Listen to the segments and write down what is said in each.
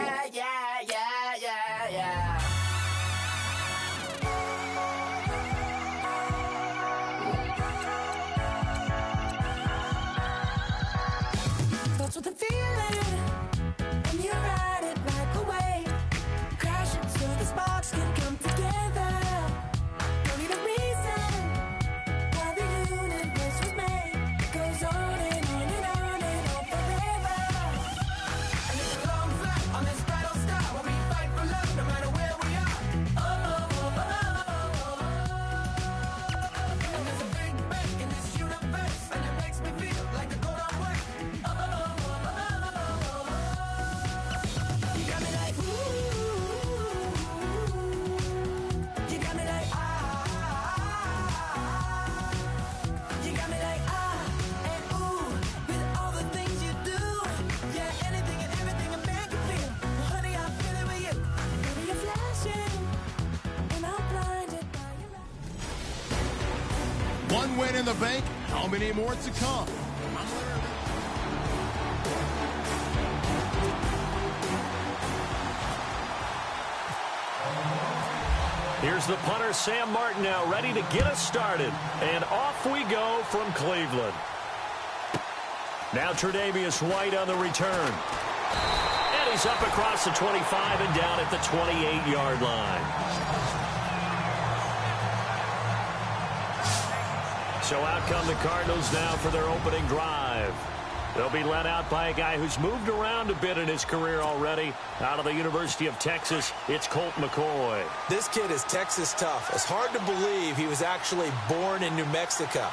yeah, yeah, yeah, yeah, yeah. That's what the feeling, and you ride it right away. Crashing so the sparks can come together. Don't need a reason why the universe was made. Goes on and on and on and on forever. And it's a long flight on this battle star where we fight for love no matter where we are. Oh, oh, oh, oh, oh. And there's a big bang in this universe, and it makes me feel like the gold I'm worth. Oh, oh, oh, oh, oh. You got me like, ooh. You got me like, ah. You got me like, ah, and ooh. With all the things you do. Yeah, anything and everything a man can feel. Well, honey, I feel it with you. Baby, you're flashing, and I'm blinded by your light. One win in the bank. How many more to come? Here's the punter, Sam Martin, now ready to get us started. And off we go from Cleveland. Now Tre'Davious White on the return. And he's up across the 25 and down at the 28-yard line. So out come the Cardinals now for their opening drive. They'll be led out by a guy who's moved around a bit in his career already. Out of the University of Texas, it's Colt McCoy. This kid is Texas tough. It's hard to believe he was actually born in New Mexico,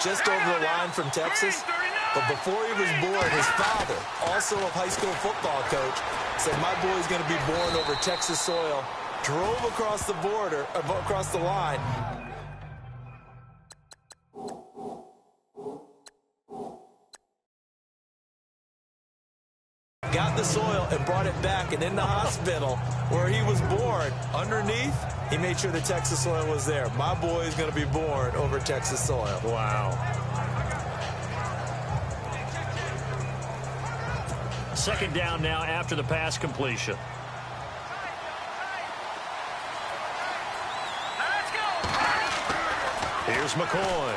just over the line from Texas. But before he was born, his father, also a high school football coach, said, my boy's going to be born over Texas soil. Drove across the border, across the line. Got the soil and brought it back, and in the hospital where he was born, underneath, he made sure the Texas soil was there. My boy is going to be born over Texas soil. Wow. Second down now after the pass completion. Here's McCoy.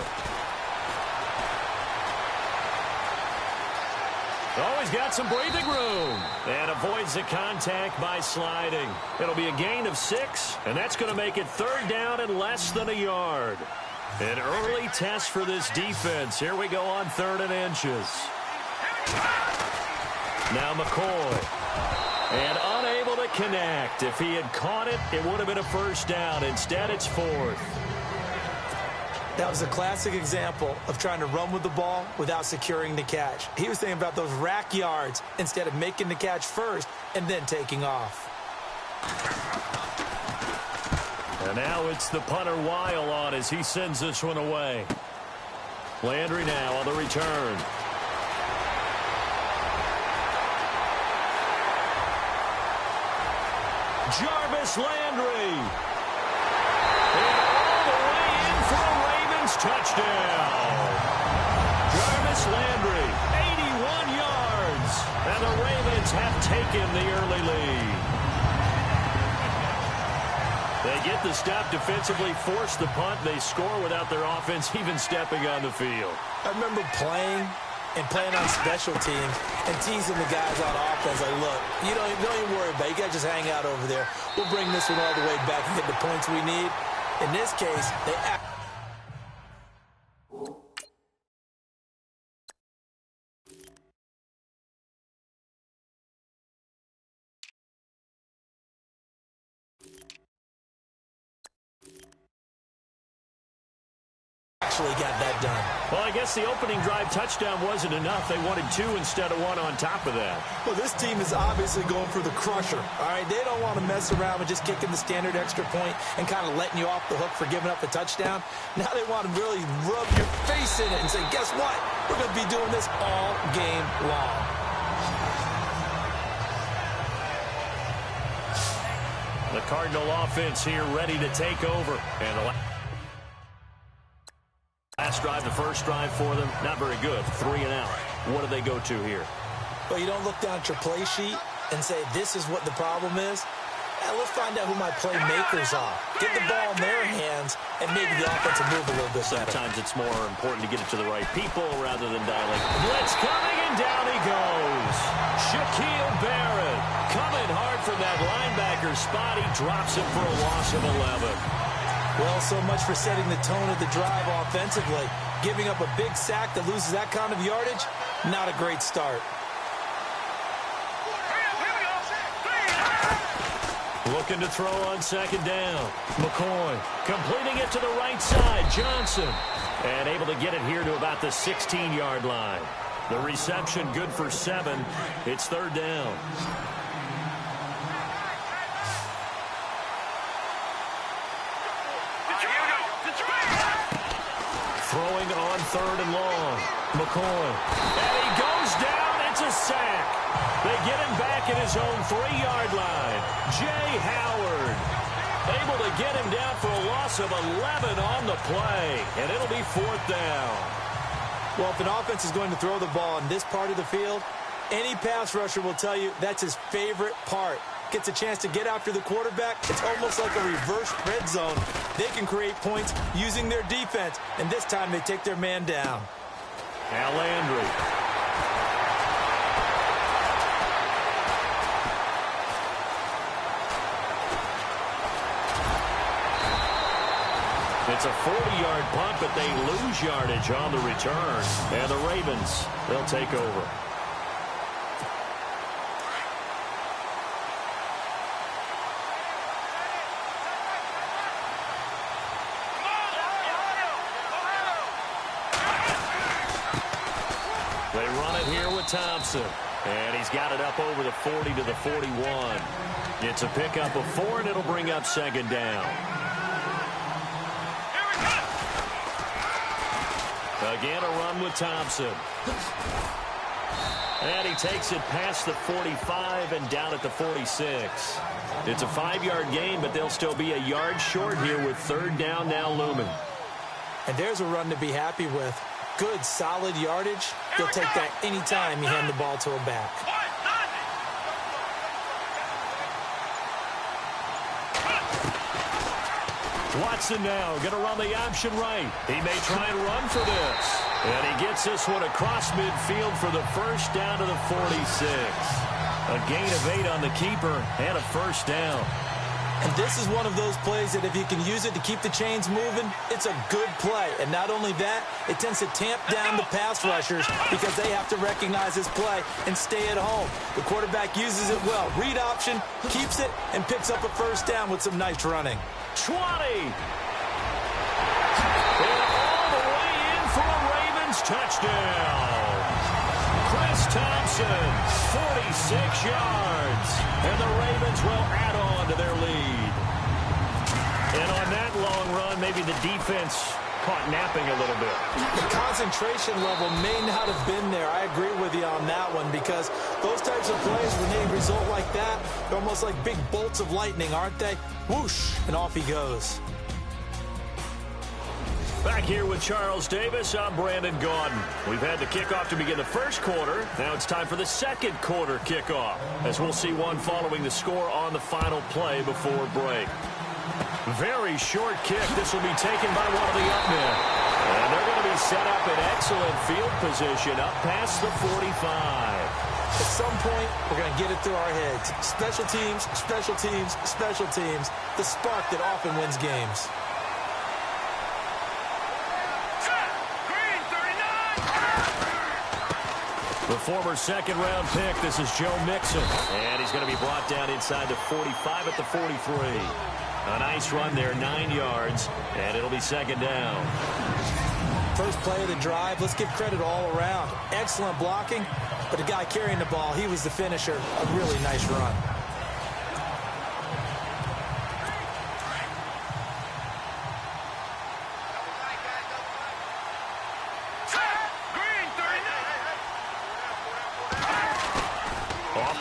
Oh, he's got some breathing room and avoids the contact by sliding. It'll be a gain of 6, and that's going to make it third down and less than a yard. An early test for this defense. Here we go on 3rd and inches. Now McCoy. And unable to connect. If he had caught it, it would have been a first down. Instead, it's 4th. That was a classic example of trying to run with the ball without securing the catch. He was thinking about those rack yards instead of making the catch first and then taking off. And now it's the punter Weil on as he sends this one away. Landry now on the return. Jarvis Landry. Touchdown. Jarvis Landry, 81 yards. And the Ravens have taken the early lead. They get the stop defensively, force the punt. They score without their offense even stepping on the field. I remember playing on special teams and teasing the guys on offense. Like, look, you don't even worry about it. You guys just hang out over there. We'll bring this one all the way back and get the points we need. In this case, they actually got that done. Well, I guess the opening drive touchdown wasn't enough. They wanted 2 instead of 1 on top of that. Well, this team is obviously going for the crusher. All right, they don't want to mess around with just kicking the standard extra point and kind of letting you off the hook for giving up a touchdown. Now they want to really rub your face in it and say, guess what? We're going to be doing this all game long. The Cardinal offense here ready to take over. And the last drive, the first drive for them, not very good. 3 and out. What do they go to here? Well, you don't look down at your play sheet. and say this is what the problem is? Let's find out who my playmakers are. Get the ball in their hands, and maybe the offense will move a little bit better. Sometimes it's more important to get it to the right people rather than dialing. Blitz coming, and down he goes. Shaquille Barrett coming hard from that linebacker spot. He drops him for a loss of 11. Well, so much for setting the tone of the drive offensively. Giving up a big sack that loses that kind of yardage, not a great start. Looking to throw on second down. McCoy completing it to the right side. Johnson. And able to get it here to about the 16-yard line. The reception good for 7. It's third down. Throwing on third and long. McCoy. And he goes down. It's a sack. They get him back at his own 3-yard line. Jay Howard able to get him down for a loss of 11 on the play, and it'll be fourth down. Well, if an offense is going to throw the ball in this part of the field, any pass rusher will tell you that's his favorite part. Gets a chance to get after the quarterback. It's almost like a reverse red zone. They can create points using their defense, and this time they take their man down. Al Landry. It's a 40-yard punt, but they lose yardage on the return. And the Ravens, they'll take over. They run it here with Thompson. And he's got it up over the 40 to the 41. It's a pickup of 4, and it'll bring up second down. Again, a run with Thompson. And he takes it past the 45 and down at the 46. It's a 5-yard gain, but they'll still be a yard short here with third down now looming. And there's a run to be happy with. Good, solid yardage. They'll take that anytime you hand the ball to a back. Watson now going to run the option right. He may try and run for this. And he gets this one across midfield for the first down to the 46. A gain of 8 on the keeper and a first down. And this is one of those plays that if you can use it to keep the chains moving, it's a good play. And not only that, it tends to tamp down the pass rushers because they have to recognize this play and stay at home. The quarterback uses it well. Read option, keeps it, and picks up a first down with some nice running. 20. And all the way in for a Ravens touchdown. Chris Thompson, 46 yards. And the Ravens will add on to their lead. And on that long run, maybe the defense caught napping a little bit. The concentration level may not have been there. I agree with you on that one because those types of plays, when they result like that, they're almost like big bolts of lightning, aren't they? Whoosh, and off he goes. Back here with Charles Davis, I'm Brandon Gaudin. We've had the kickoff to begin the first quarter. Now it's time for the second quarter kickoff, as we'll see one following the score on the final play before break. Very short kick. This will be taken by one of the up men. And they're going to be set up in excellent field position up past the 45. At some point, we're going to get it through our heads. Special teams, special teams, special teams. The spark that often wins games. The former second-round pick, this is Joe Mixon. And he's going to be brought down inside the 45 at the 43. A nice run there, 9 yards, and it'll be second down. First play of the drive, let's give credit all around. Excellent blocking, but the guy carrying the ball, he was the finisher. A really nice run.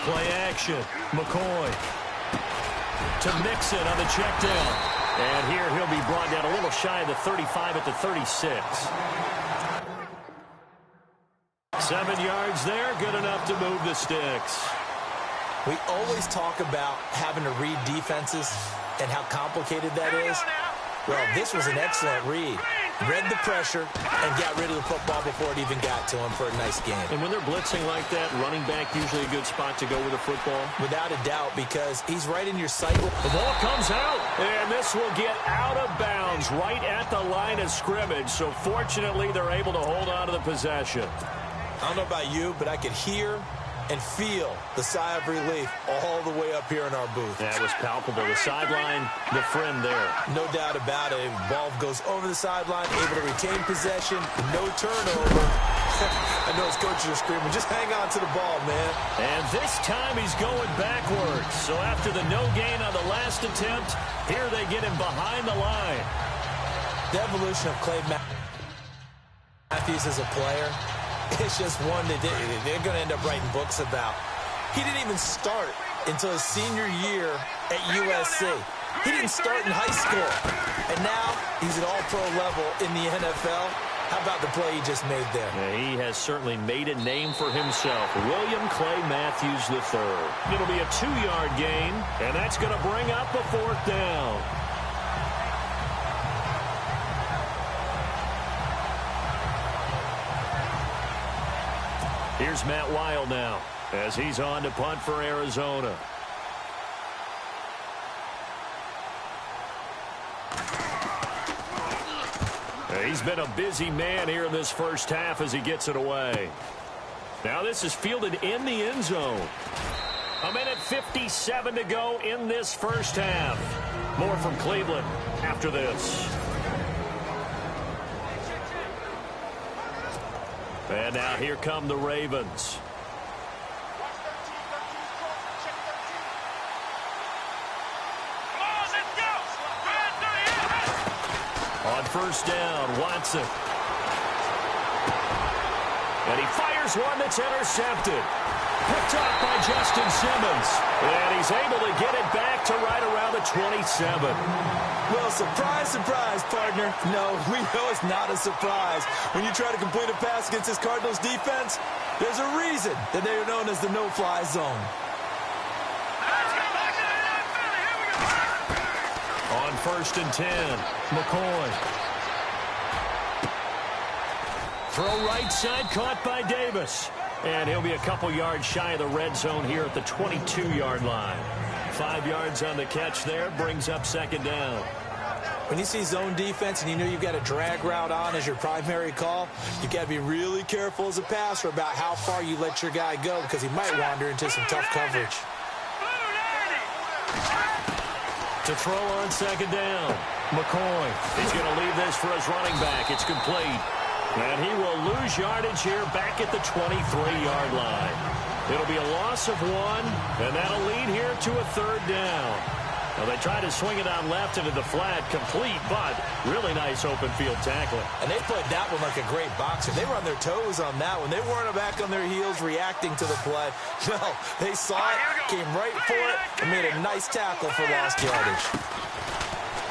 Play action. McCoy to Mixon on the check down. And here he'll be brought down a little shy of the 35 at the 36. 7 yards there, good enough to move the sticks. We always talk about having to read defenses and how complicated that is. Well, this was an excellent read. Read the pressure and got rid of the football before it even got to him for a nice game. And when they're blitzing like that, running back usually a good spot to go with the football? Without a doubt, because he's right in your sight. The ball comes out, and this will get out of bounds right at the line of scrimmage. So fortunately, they're able to hold on to the possession. I don't know about you, but I could hear and feel the sigh of relief all the way up here in our booth. That was palpable. The sideline, the friend there. No doubt about it. Ball goes over the sideline, able to retain possession, no turnover. I know his coaches are screaming, just hang on to the ball, man. And this time he's going backwards. So after the no gain on the last attempt, here they get him behind the line. The evolution of Clay Matthews as a player, it's just one that they're going to end up writing books about. He didn't even start until his senior year at USC. He didn't start in high school. And now he's at all-pro level in the NFL. How about the play he just made there? Yeah, he has certainly made a name for himself. William Clay Matthews III. It'll be a 2-yard gain, and that's going to bring up a 4th down. Here's Matt Weil now as he's on to punt for Arizona. He's been a busy man here in this first half as he gets it away. Now this is fielded in the end zone. 1:57 to go in this first half. More from Cleveland after this. And now here come the Ravens. On first down, Watson. And he fires one that's intercepted. Picked up by Justin Simmons. And he's able to get it back to right around the 27. Well, surprise, surprise, partner. No, we know it's not a surprise. When you try to complete a pass against this Cardinals defense, there's a reason that they are known as the no-fly zone. On first and 10, McCoy. Throw right side, caught by Davis. And he'll be a couple yards shy of the red zone here at the 22-yard line. 5 yards on the catch there, brings up second down. When you see zone defense and you know you've got a drag route on as your primary call, you've got to be really careful as a passer about how far you let your guy go because he might wander into some tough coverage. To throw on second down, McCoy. He's going to leave this for his running back. It's complete. And he will lose yardage here back at the 23-yard line. It'll be a loss of 1, and that'll lead here to a 3rd down. Now they try to swing it out left into the flat, complete, but really nice open field tackling. And they played that one like a great boxer. They were on their toes on that one. They weren't back on their heels reacting to the play. No, they saw it, came right for it, and made a nice tackle for lost yardage.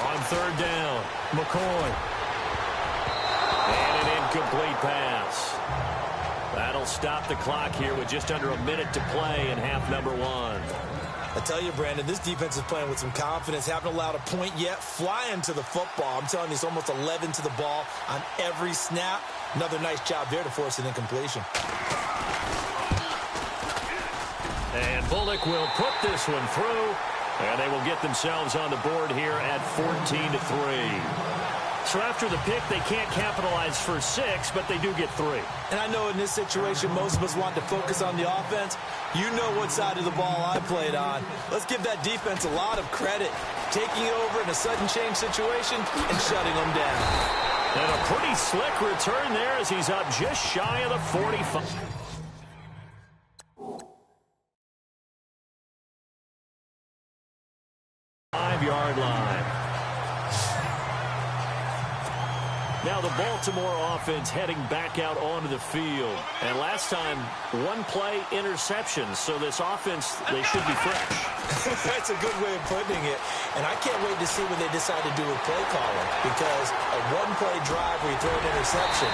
On 3rd down, McCoy. And an incomplete pass. That'll stop the clock here with just under a minute to play in half number 1. I tell you, Brandon, this defense is playing with some confidence. Haven't allowed a point yet. Flying to the football. I'm telling you, it's almost 11 to the ball on every snap. Another nice job there to force an incompletion. And Bullock will put this one through. And they will get themselves on the board here at 14-3. So after the pick, they can't capitalize for 6, but they do get 3. And I know in this situation, most of us want to focus on the offense. You know what side of the ball I played on. Let's give that defense a lot of credit. Taking it over in a sudden change situation and shutting them down. And a pretty slick return there as he's up just shy of the 45. Five-yard line. Now the Baltimore offense heading back out onto the field. And last time, 1 play interceptions. So this offense, they should be fresh. That's a good way of putting it. And I can't wait to see what they decide to do with play calling. Because a 1-play drive where you throw an interception,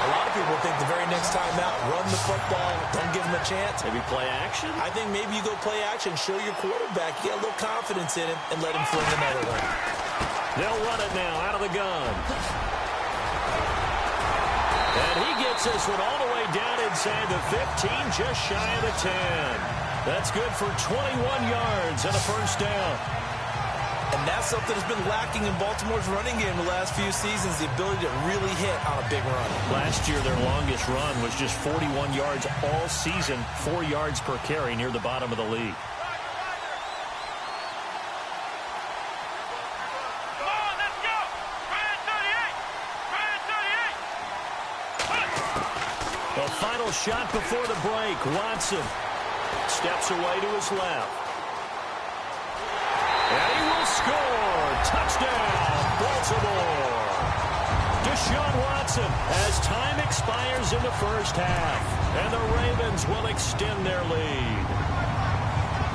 A lot of people think the very next time out, run the football, don't give him a chance. Maybe play action? I think maybe you go play action, show your quarterback, you get a little confidence in him, and let him fling another one. They'll run it now out of the gun. And he gets this one all the way down inside the 15, just shy of the 10. That's good for 21 yards and a first down. And that's something that's been lacking in Baltimore's running game the last few seasons, the ability to really hit on a big run. Last year, their longest run was just 41 yards all season, 4 yards per carry near the bottom of the league. The final shot before the break. Watson steps away to his left. And he will score. Touchdown, Baltimore. Deshaun Watson as time expires in the first half. And the Ravens will extend their lead.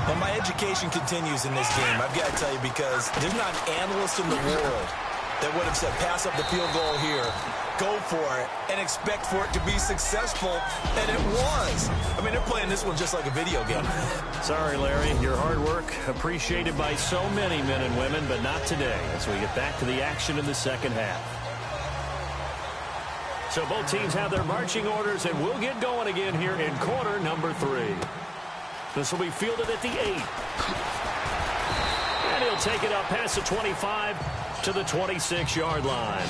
And my education continues in this game, I've got to tell you, because there's not an analyst in the world that would have said pass up the field goal here, go for it, and expect for it to be successful, and it was. I mean, they're playing this one just like a video game. Sorry, Larry. Your hard work appreciated by so many men and women, but not today as we get back to the action in the second half. So both teams have their marching orders, and we'll get going again here in quarter number 3. This will be fielded at the 8. And he'll take it up past the 25 to the 26-yard line.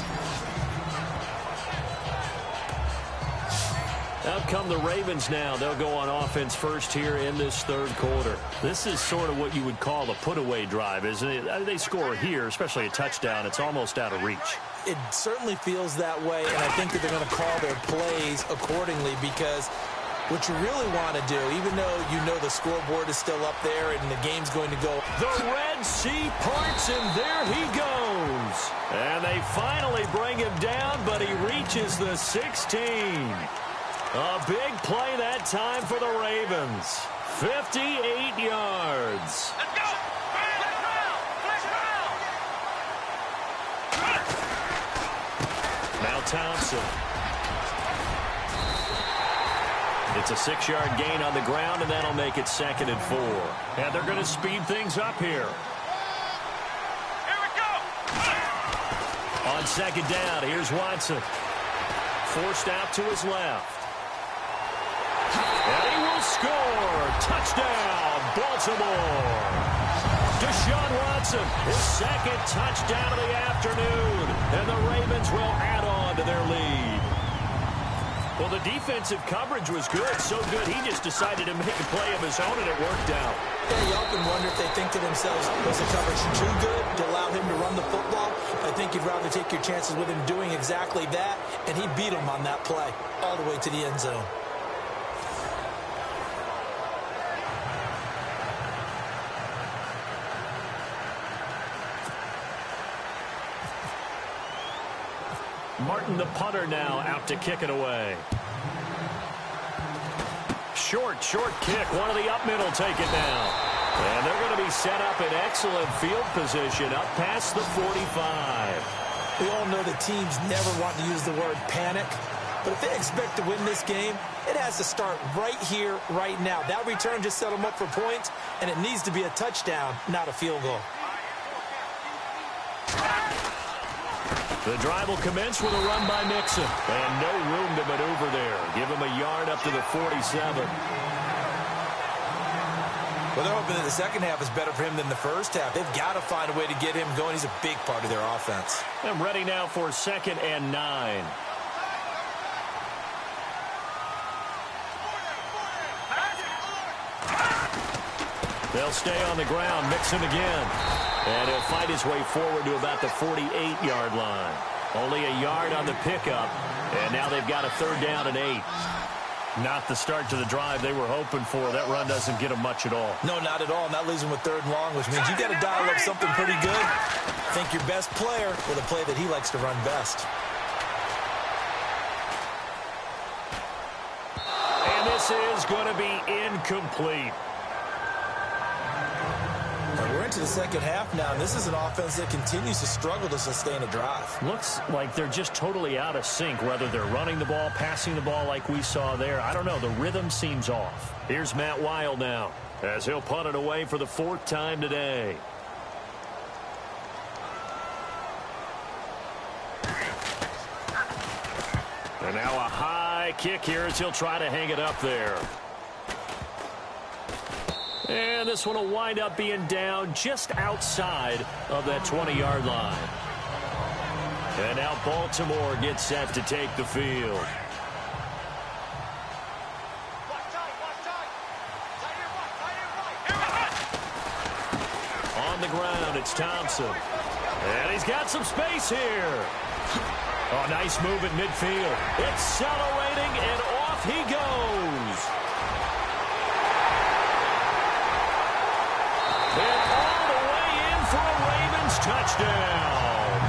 Out come the Ravens now. They'll go on offense first here in this third quarter. This is sort of what you would call a put-away drive, isn't it? They score here, especially a touchdown. It's almost out of reach. It certainly feels that way, and I think that they're going to call their plays accordingly, because what you really want to do, even though you know the scoreboard is still up there and the game's going to go. The Red Sea parts, and there he goes. And they finally bring him down, but he reaches the 16. A big play that time for the Ravens. 58 yards. Let's go. Now Thompson. It's a 6-yard gain on the ground, and that'll make it 2nd and 4. And they're going to speed things up here. Here we go. On 2nd down, here's Watson. Forced out to his left. And he will score. Touchdown, Baltimore. Deshaun Watson, his 2nd touchdown of the afternoon. And the Ravens will add on to their lead. Well, the defensive coverage was good, so good he just decided to make a play of his own, and it worked out. Yeah, you often wonder if they think to themselves, was the coverage too good to allow him to run the football? I think you'd rather take your chances with him doing exactly that, and he beat him on that play all the way to the end zone. Martin, the punter, now out to kick it away. Short kick. One of the up middle take it down. And they're going to be set up in excellent field position up past the 45. We all know that teams never want to use the word panic, but if they expect to win this game, it has to start right here, right now. That return just set them up for points, and it needs to be a touchdown, not a field goal. The drive will commence with a run by Mixon. And no room to maneuver there. Give him a yard up to the 47. Well, they're hoping that the second half is better for him than the first half. They've got to find a way to get him going. He's a big part of their offense. And ready now for 2nd and 9. They'll stay on the ground. Mixon again. And he'll fight his way forward to about the 48-yard line. Only a yard on the pickup. And now they've got a 3rd down and 8. Not the start to the drive they were hoping for. That run doesn't get them much at all. No, not at all. And that leaves them with 3rd and long, which means you got to dial up something pretty good. Think your best player with a play that he likes to run best. And this is going to be incomplete. We're into the second half now, and this is an offense that continues to struggle to sustain a drive. Looks like they're just totally out of sync, whether they're running the ball, passing the ball like we saw there. I don't know. The rhythm seems off. Here's Matt Wild now, as he'll punt it away for the 4th time today. And now a high kick here as he'll try to hang it up there. And this one will wind up being down just outside of that 20-yard line. And now Baltimore gets set to take the field. On the ground, it's Thompson. And he's got some space here. Oh, nice move at midfield. Accelerating, and off he goes. And all the way in for a Ravens touchdown.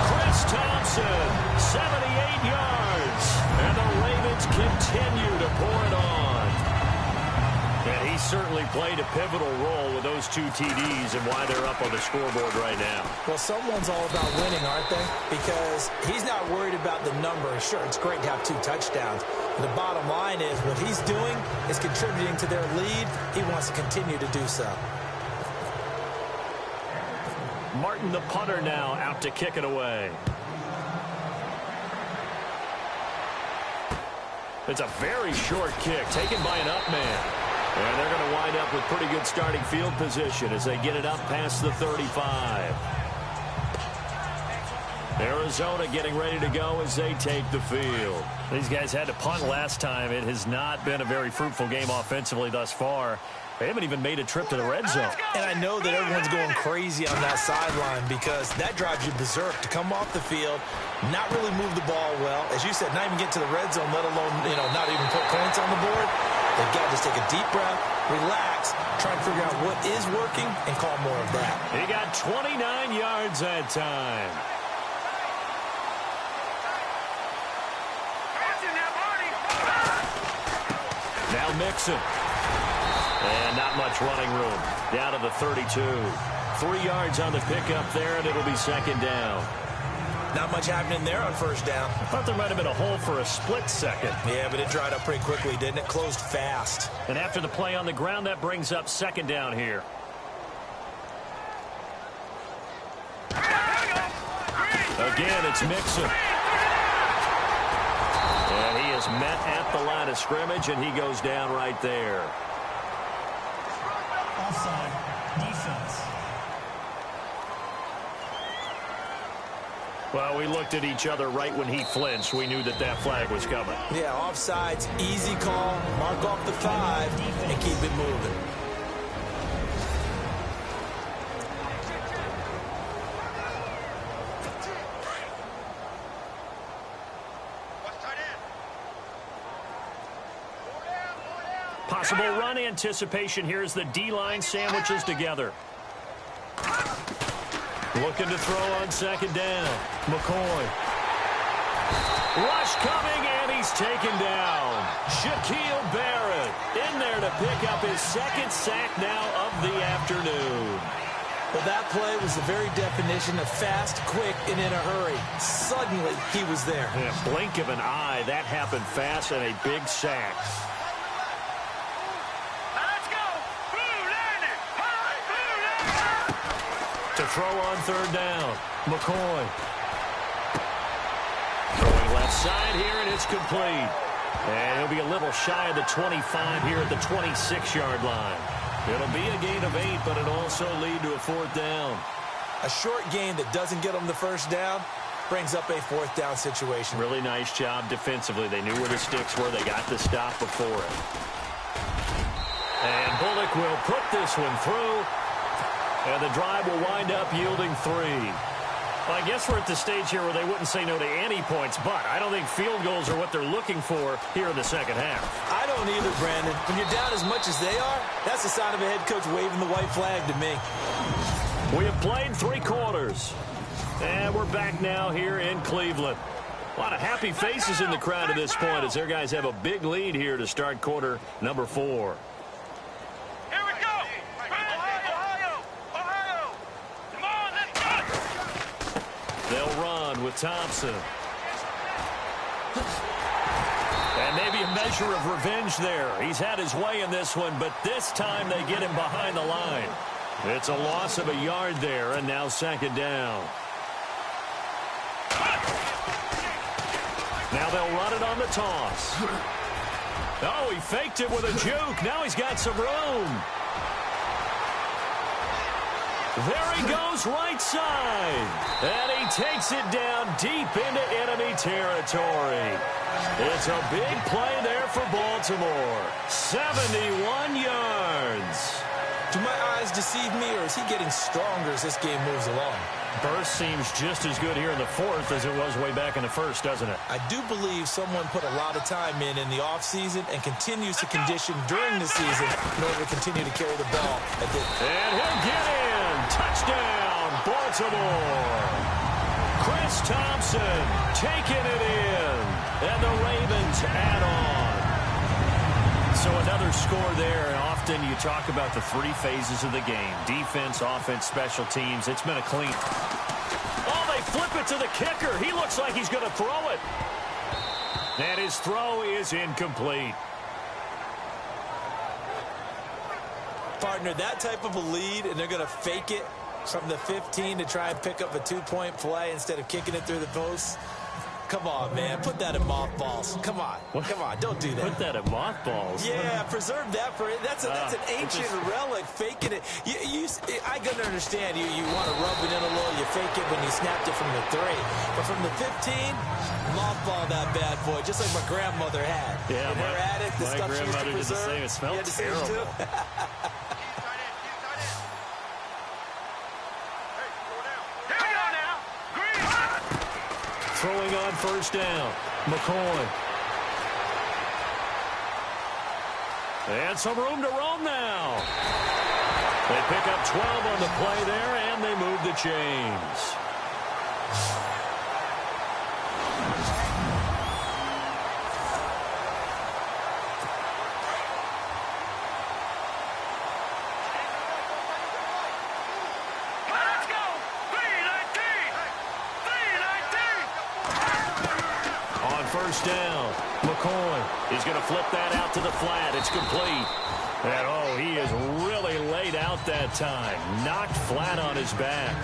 Chris Thompson, 78 yards. And the Ravens continue to pour it on. And he certainly played a pivotal role with those 2 TDs and why they're up on the scoreboard right now. Well, someone's all about winning, aren't they? Because he's not worried about the number. Sure, it's great to have 2 touchdowns. But the bottom line is what he's doing is contributing to their lead. He wants to continue to do so. Martin, the punter, now out to kick it away. It's a very short kick taken by an up man. And they're going to wind up with pretty good starting field position as they get it up past the 35. Arizona getting ready to go as they take the field. These guys had to punt last time. It has not been a very fruitful game offensively thus far. They haven't even made a trip to the red zone. And I know that everyone's going crazy on that sideline because that drives you berserk to come off the field, not really move the ball well. As you said, not even get to the red zone, let alone, not even put points on the board. They've got to just take a deep breath, relax, try and figure out what is working, and call more of that. He got 29 yards that time. Now Mixon. And not much running room. Down to the 32. 3 yards on the pickup there, and it'll be second down. Not much happening there on first down. I thought there might have been a hole for a split second. Yeah, but it dried up pretty quickly, didn't it? Closed fast. And after the play on the ground, that brings up second down here. Again, it's Mixon. And he is met at the line of scrimmage, and he goes down right there. Offside, defense. Well, we looked at each other right when he flinched. We knew that that flag was coming. Yeah, offsides, easy call. Mark off the 5 and keep it moving. Possible run anticipation here as the D-line sandwiches together. Looking to throw on second down. McCoy. Rush coming, and he's taken down. Shaquille Barrett in there to pick up his second sack now of the afternoon. Well, that play was the very definition of fast, quick, and in a hurry. Suddenly, he was there. In a blink of an eye, that happened fast and a big sack. To throw on third down, McCoy. Throwing left side here, and it's complete. And he'll be a little shy of the 25 here at the 26-yard line. It'll be a gain of 8, but it'll also lead to a fourth down. A short gain that doesn't get them the first down brings up a fourth down situation. Really nice job defensively. They knew where the sticks were. They got the stop before it. And Bullock will put this one through. And the drive will wind up yielding 3. Well, I guess we're at the stage here where they wouldn't say no to any points, but I don't think field goals are what they're looking for here in the second half. I don't either, Brandon. When you're down as much as they are, that's the sign of a head coach waving the white flag to me. We have played 3 quarters. And we're back now here in Cleveland. A lot of happy faces in the crowd at this point as their guys have a big lead here to start quarter number 4. Here we go! Ohio! ground with Thompson. And maybe a measure of revenge there. He's had his way in this one, but this time they get him behind the line. It's a loss of a yard there, and now second down. Now they'll run it on the toss. Oh, he faked it with a juke. Now he's got some room. There he goes right side. And he takes it down deep into enemy territory. It's a big play there for Baltimore. 71 yards. Do my eyes deceive me, or is he getting stronger as this game moves along? Burst seems just as good here in the fourth as it was way back in the first, doesn't it? I do believe someone put a lot of time in the offseason and continues to condition during the season in order to continue to carry the ball. And he'll get in. Touchdown, Baltimore. Chris Thompson taking it in. And the Ravens add on. So another score there, and often you talk about the three phases of the game. Defense, offense, special teams. It's been a clean. Oh, they flip it to the kicker. He looks like he's going to throw it. And his throw is incomplete. Partner, that type of a lead, and they're going to fake it from the 15 to try and pick up a two-point play instead of kicking it through the post. Come on, man. Put that in mothballs. Come on. Come on. Don't do that. Put that in mothballs? Yeah, preserve that for it. That's an ancient relic, faking it. I can understand you want to rub it in a little. You fake it when you snapped it from the 3. But from the 15, mothball that bad boy, just like my grandmother had. Yeah, and her at it, the stuff she used to preserve. Did the same. It smelled terrible. Throwing on first down, McCoy. And some room to roam now. They pick up 12 on the play there, and they move the chains. First down. McCoy is going to flip that out to the flat. It's complete. And, oh, he is really laid out that time. Knocked flat on his back.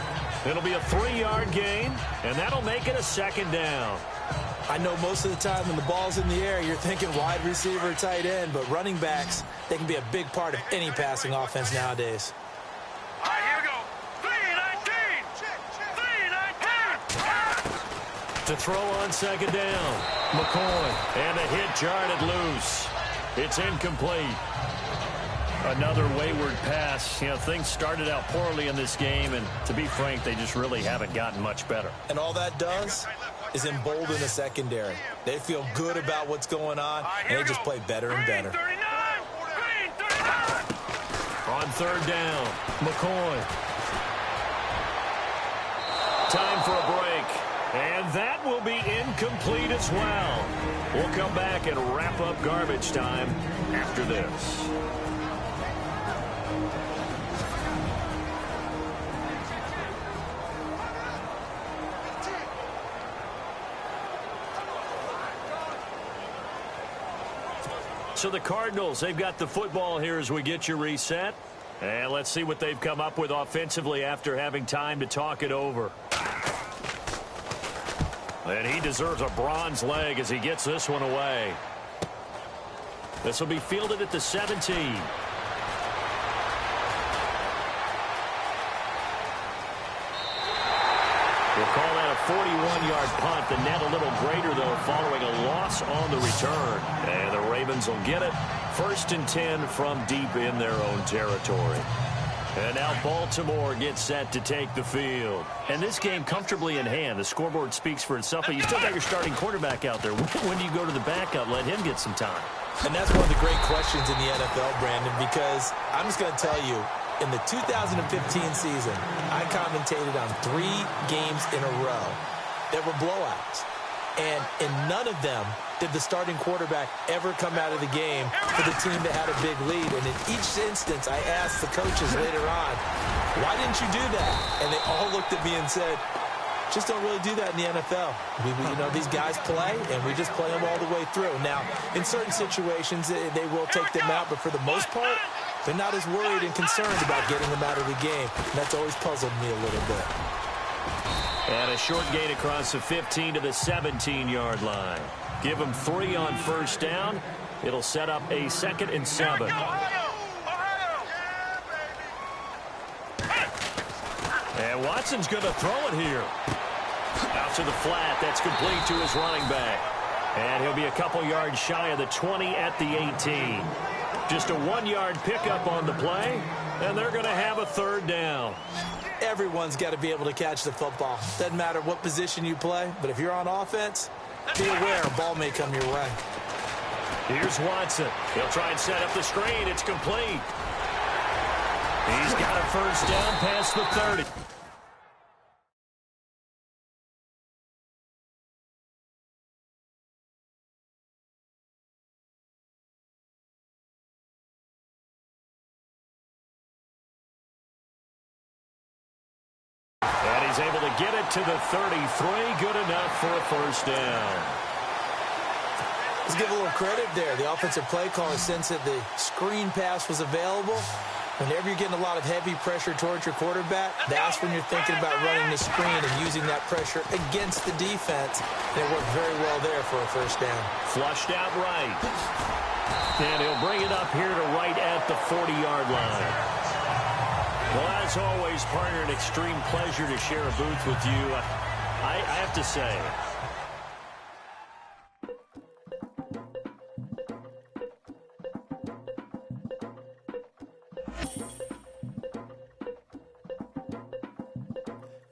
It'll be a 3-yard gain, and that'll make it a second down. I know most of the time when the ball's in the air, you're thinking wide receiver, tight end, but running backs, they can be a big part of any passing offense nowadays. All right, here we go. 3-19. To throw on second down. McCoy, and a hit jarred loose. It's incomplete. Another wayward pass. You know, things started out poorly in this game, and to be frank, they just really haven't gotten much better. And all that does is embolden the secondary. They feel good about what's going on, and they just play better and better. On third down, McCoy. Time for a break. And that will be incomplete as well. We'll come back and wrap up garbage time after this. So the Cardinals, they've got the football here as we get you reset. And let's see what they've come up with offensively after having time to talk it over. And he deserves a bronze leg as he gets this one away. This will be fielded at the 17. We'll call that a 41-yard punt. The net a little greater, though, following a loss on the return. And the Ravens will get it. 1st and 10 from deep in their own territory. And now Baltimore gets set to take the field. And this game comfortably in hand. The scoreboard speaks for itself, but you still got your starting quarterback out there. When do you go to the backup? Let him get some time. And that's one of the great questions in the NFL, Brandon, because I'm just going to tell you, in the 2015 season, I commentated on 3 games in a row that were blowouts. And in none of them did the starting quarterback ever come out of the game for the team that had a big lead. And in each instance, I asked the coaches later on, why didn't you do that? And they all looked at me and said, Just don't really do that in the NFL. These guys play, and we just play them all the way through. Now, in certain situations, they will take them out, but for the most part, they're not as worried and concerned about getting them out of the game. And that's always puzzled me a little bit. And a short gain across the 15 to the 17-yard line. Give them 3 on first down. It'll set up a 2nd and 7. And Watson's going to throw it here. Out to the flat. That's complete to his running back. And he'll be a couple yards shy of the 20 at the 18. Just a 1-yard pickup on the play, and they're going to have a 3rd down. Everyone's got to be able to catch the football. Doesn't matter what position you play, but if you're on offense, be aware a ball may come your way. Here's Watson. He'll try and set up the screen. It's complete. He's got a 1st down past the 30. And he's able to get it to the 33. Good enough for a 1st down. Let's give a little credit there. The offensive play caller sensed that the screen pass was available. Whenever you're getting a lot of heavy pressure towards your quarterback, that's when you're thinking about running the screen and using that pressure against the defense. And it worked very well there for a 1st down. Flushed out right. And he'll bring it up here to right at the 40-yard line. Well, as always, partner, an extreme pleasure to share a booth with you. I have to say,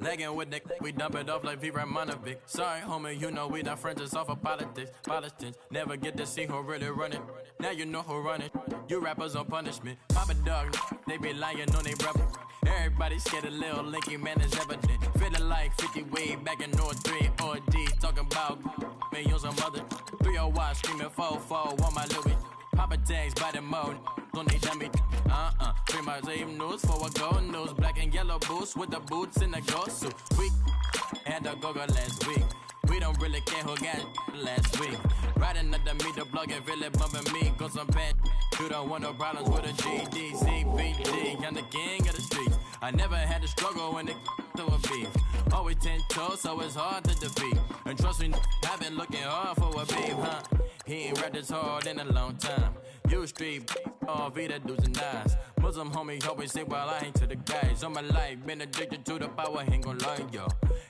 Legging with Nick, we dump it off like V. Ramonovic. Sorry, homie, you know we not friends, it's off of politics. Politics never get to see who really run it. Now you know who run it. You rappers on punishment. Papa dog, they be lying on they brother. Everybody scared a little linky, man, is evident. Feeling like 50 way back in 03 or D. Talking about me on some other 301 screaming 4-4 on my Louis. Papa tags by the mode, don't need dummy. Free my same news for a gold news. Black and yellow boots with the boots in the ghost suit. We had a go-go last week. We don't really care who got last week. Riding under me, the blog and really bumping me. Go some bad. You don't want no problems with a GD, CBD. I'm the king of the streets. I never had to struggle when it to a beef. Always 10 toes, so it's hard to defeat. And trust me, I've been looking hard for a beef, huh? He ain't rapped this hard in a long time. You street, all V that dudes and eyes. Muslim homie always say, well, I ain't to the guys. All my life, been addicted to the power, ain't gon' lie, yo.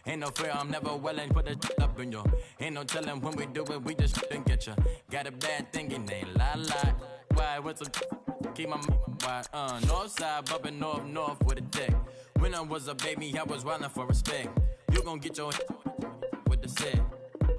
Ain't no fear, I'm never willing, put that up in yo. Ain't no telling when we do it, we just didn't get ya. Got a bad thing, it ain't lie. Why, what's up? Keep my wide, north side, bumpin' north with a tech. When I was a baby, I was wildin' for respect. You gon' get your with the set.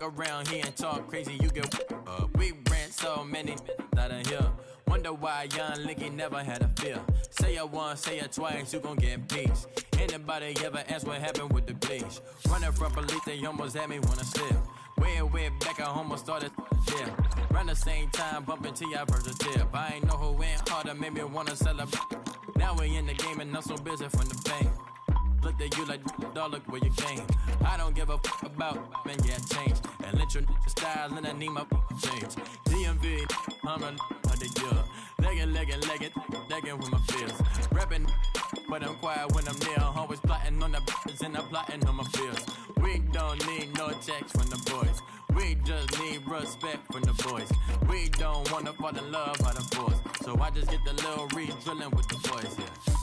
Around here and talk crazy, you get we ran so many out of here. Wonder why young Linky never had a fear. Say it once, say it twice, you gon' get peace. Anybody ever ask what happened with the bleach? Running from police, they almost had me wanna slip. Way back, I almost started there. Around the same time, bumping till I burst a tip. I ain't know who went harder, made me wanna celebrate. Now we in the game and I'm so busy from the pain. Look at you like, dog, look where you came. I don't give a fuck about, man, yeah, change. And let your style and I need my change. DMV, I'm a the year. Legging with my fears. Rapping, but I'm quiet when I'm near. Always plotting on the bitches and I'm plotting on my fears. We don't need no checks from the boys. We just need respect from the boys. We don't wanna fall in love by the force. So I just get the little re-drilling with the boys, yeah.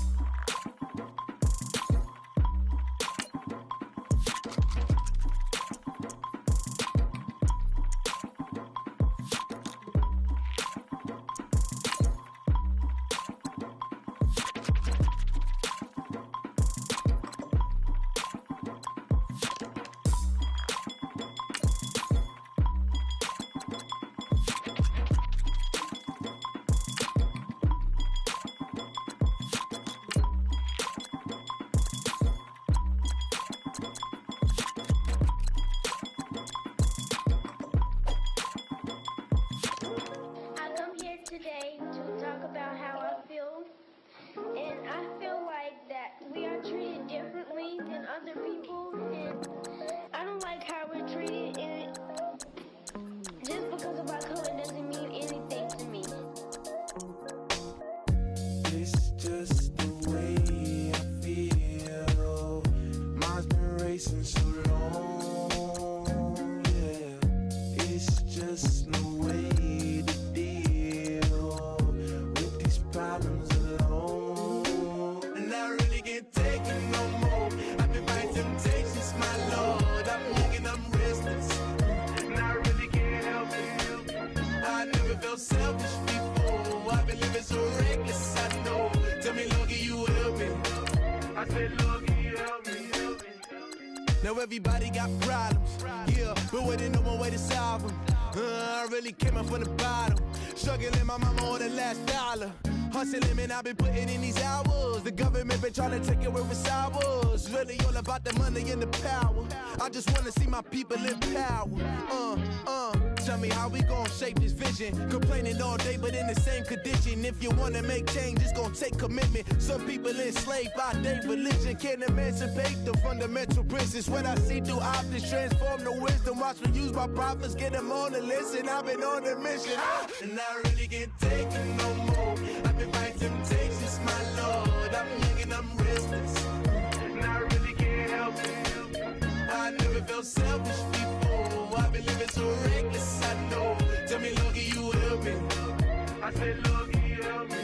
said, Lord, help me. Now everybody got problems, yeah, but waiting no one way to solve them. I really came up from the bottom, struggling my mama on the last dollar. Hustling, man, I've been putting in these hours. The government been trying to take away what's ours. Really all about the money and the power. I just wanna see my people in power. Tell me how we gon' shape this vision. Complaining all day, but in the same condition. If you wanna make change, it's gon' take commitment. Some people enslaved by their religion can't emancipate the fundamental principles. What I see through optics transform the wisdom. Watch me use my prophets, get them on the list, and I've been on a mission. And I really can't take it no more. I've been fighting temptations, my Lord. I'm young and I'm restless, and I really can't help it. I never felt selfish before. I've been living so reckless, I know. Tell me, Lord, can you help me? I said, Lord, can you help me?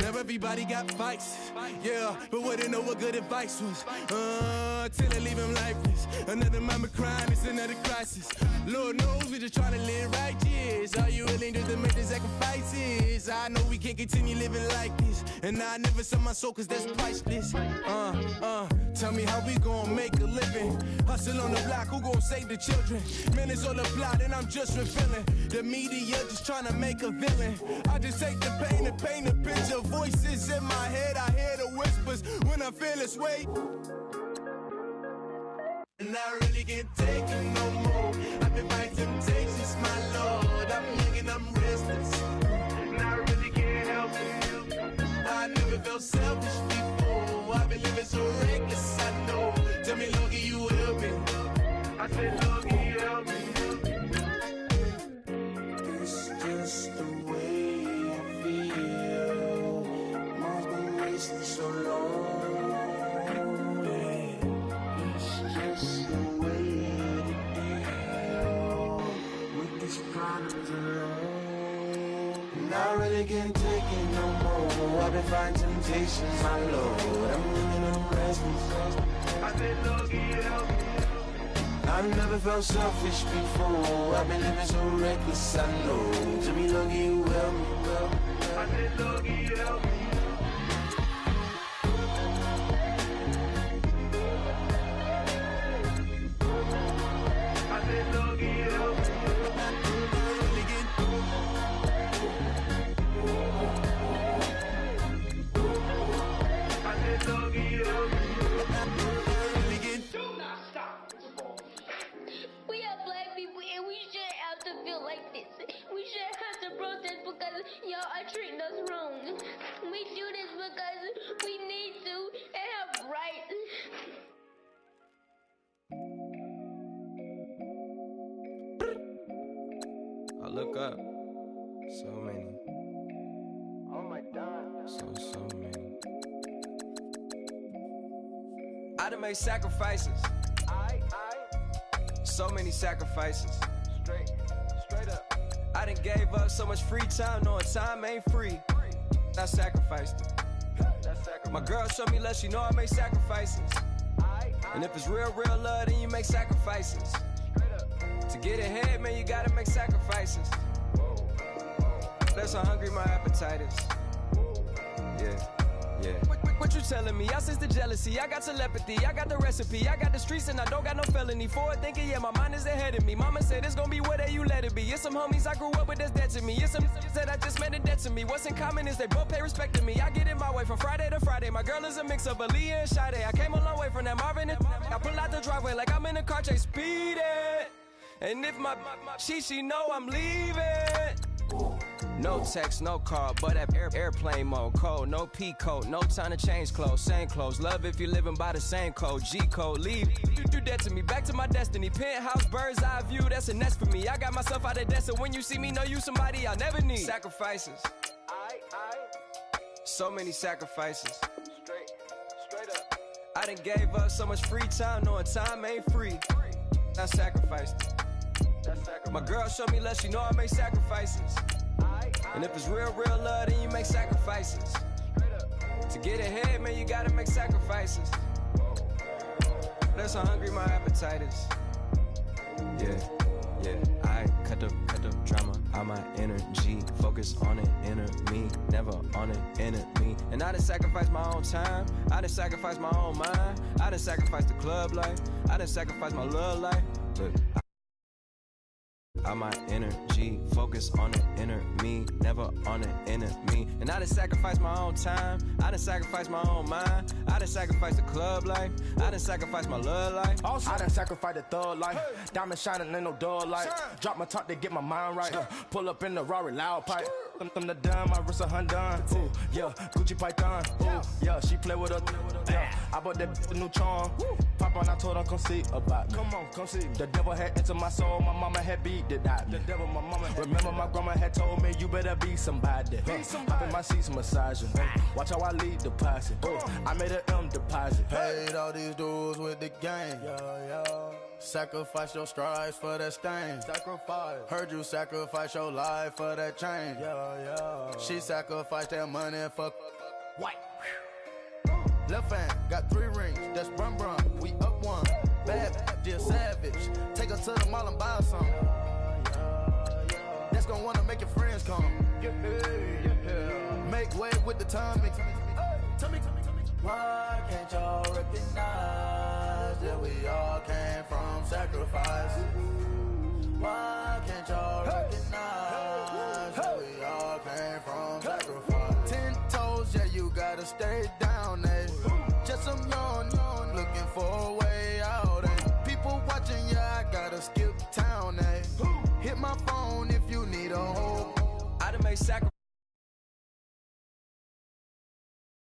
Now everybody got fights, yeah, but wouldn't know what good advice was. Till I leave him lifeless. Another mama crying, it's another crisis. Lord knows we just trying to live righteous. Are you willing just to make the sacrifices? I know we can't continue living like this, and I never sell my soul cause that's priceless. Tell me how we gon' make a living. Hustle on the block, who gon' save the children? Man, it's all a plot and I'm just revealing. The media just trying to make a villain. I just take the pain and paint a picture. Voices in my head, I hear the whispers when I feel this way. And I really can't take it no more. I've been fighting temptations, my Lord. I'm young and I'm restless, and I really can't help it. I never felt selfish before. I've been living so reckless, I know. Tell me, Lord, can you help me? I said, Lord, can you help me? It's just the way I feel. Mom's been wasting so long. And I really can't take it no more. I've been fighting temptations, my Lord. I'm living on restless. I said, Lord, can you help me? I've never felt selfish before. I've been living so reckless, I know. To me, Lord, can you help me? I said, Lord, can you help me? I said, Lord, can you help me? We are black people and we shouldn't have to feel like this. We shouldn't have to protest because y'all are treating us wrong. We do this because we need to and have rights. I look up. So many. Oh my God. So many. I done made sacrifices. So many sacrifices. Straight up. I done gave up so much free time, knowing time ain't free. I sacrificed it. My girl showed me love, she know I make sacrifices. And if it's real love, then you make sacrifices. To get ahead, man, you gotta make sacrifices. That's how hungry my appetite is. Yeah. What you telling me? I sense the jealousy, I got telepathy, I got the recipe, I got the streets and I don't got no felony. Forward thinking, yeah, my mind is ahead of me. Mama said it's gonna be whatever you let it be. It's some homies I grew up with that's dead to me. It's some that I just met in debt to me. What's in common is they both pay respect to me. I get in my way from Friday to Friday. My girl is a mix of Aaliyah and Sade. I came a long way from that Marvin and I pull out the driveway like I'm in a car chase speeding. And if my she know I'm leaving. No text, no call, but at airplane mode. Code, no P code, no time to change clothes. Same clothes, love if you're living by the same code. G code, leave, you do that to me. Back to my destiny, penthouse, bird's eye view, that's a nest for me. I got myself out of debt, so when you see me, know you somebody I'll never need. Sacrifices, so many sacrifices. Straight up. I done gave up so much free time, knowing time ain't free. I sacrificed it. My girl showed me love, she know I make sacrifices. And if it's real love, then you make sacrifices. To get ahead, man, you gotta make sacrifices. That's how hungry my appetite is. Yeah. I cut the drama. All my energy, focus on an inner me, never on an enemy. And I done sacrificed my own time, I done sacrificed my own mind, I done sacrificed the club life, I done sacrificed my love life. Look, all my energy, focus on the inner me, never on an enemy. And I done sacrificed my own time, I done sacrificed my own mind, I done sacrificed the club life, I done sacrificed my love life. I done sacrificed the thug life, diamond shining, ain't no dull light. Drop my top to get my mind right, pull up in the Rari loud pipe. Them the dime, my wrist a Hyundai. Ooh, yeah, Gucci Python. Ooh, yeah, she play with her. Yeah, I bought that the new charm. Pop on, I told her come see about me. Come on, come see. The devil had entered my soul, my mama had beat it out. The devil, my mama. Remember my grandma had told me you better be somebody. Hop in my seats, massaging. Watch how I lead the posse. I made an M deposit. Paid all these dudes with the game. Yeah. Sacrifice your strides for that stain. Sacrifice. Heard you sacrifice your life for that change. Yeah. She sacrificed that money for white. Left hand got 3 rings. That's brum. We up one. Bad, dear savage. Take her to the mall and buy her some. That's gonna wanna make your friends come. Yeah. Make way with the timing. Tell me. Why can't y'all recognize that we all came from sacrifice? Why can't y'all recognize that we all came from sacrifice? 10 toes, yeah, you gotta stay down, eh? Just some yawn, looking for a way out, eh? People watching, yeah, I gotta skip town, eh? Hit my phone if you need a home. I done made sacrifice.